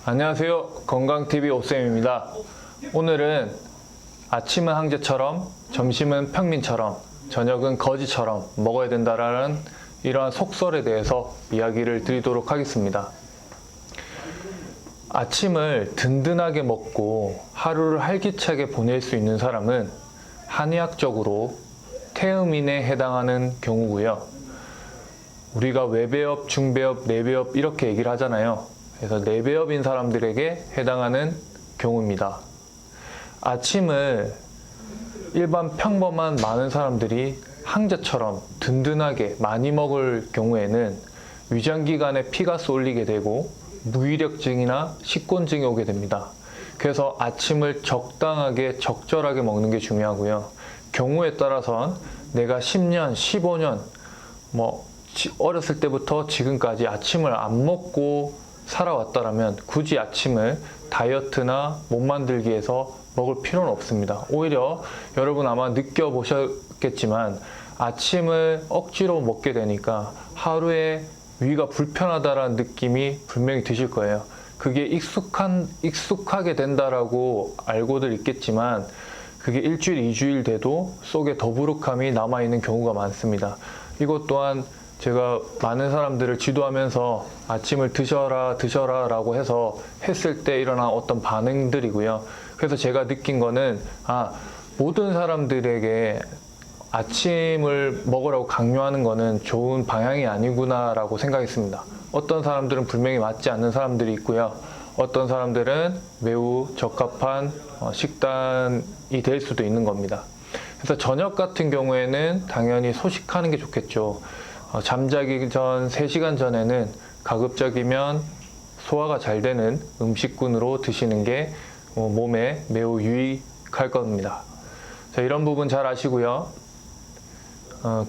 안녕하세요. 건강TV 오쌤입니다. 오늘은 아침은 황제처럼, 점심은 평민처럼, 저녁은 거지처럼 먹어야 된다라는 이러한 속설에 대해서 이야기를 드리도록 하겠습니다. 아침을 든든하게 먹고 하루를 활기차게 보낼 수 있는 사람은 한의학적으로 태음인에 해당하는 경우고요. 우리가 외배업, 중배업, 내배업 이렇게 얘기를 하잖아요. 그래서 내배업인 사람들에게 해당하는 경우입니다. 아침을 일반 평범한 많은 사람들이 황제처럼 든든하게 많이 먹을 경우에는 위장기관에 피가 쏠리게 되고 무기력증이나 식곤증이 오게 됩니다. 그래서 아침을 적당하게 적절하게 먹는 게 중요하고요. 경우에 따라선 내가 10년, 15년 어렸을 때부터 지금까지 아침을 안 먹고 살아왔다라면 굳이 아침을 다이어트나 몸 만들기 위해서 먹을 필요는 없습니다. 오히려 여러분 아마 느껴보셨겠지만 아침을 억지로 먹게 되니까 하루에 위가 불편하다라는 느낌이 분명히 드실 거예요. 그게 익숙하게 된다라고 알고들 있겠지만 그게 일주일, 2주일 돼도 속에 더부룩함이 남아있는 경우가 많습니다. 이것 또한 제가 많은 사람들을 지도하면서 아침을 드셔라 라고 해서 했을 때 일어난 어떤 반응들이고요. 그래서 제가 느낀 거는 모든 사람들에게 아침을 먹으라고 강요하는 거는 좋은 방향이 아니구나 라고 생각했습니다. 어떤 사람들은 분명히 맞지 않는 사람들이 있고요. 어떤 사람들은 매우 적합한 식단이 될 수도 있는 겁니다. 그래서 저녁 같은 경우에는 당연히 소식하는 게 좋겠죠. 잠자기 전 3시간 전에는 가급적이면 소화가 잘 되는 음식군으로 드시는 게 몸에 매우 유익할 겁니다. 자, 이런 부분 잘 아시고요.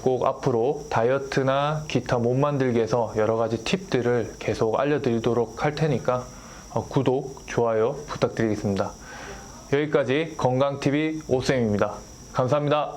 꼭 앞으로 다이어트나 기타 몸 만들기에서 여러 가지 팁들을 계속 알려드리도록 할 테니까 구독, 좋아요 부탁드리겠습니다. 여기까지 건강TV 오쌤입니다. 감사합니다.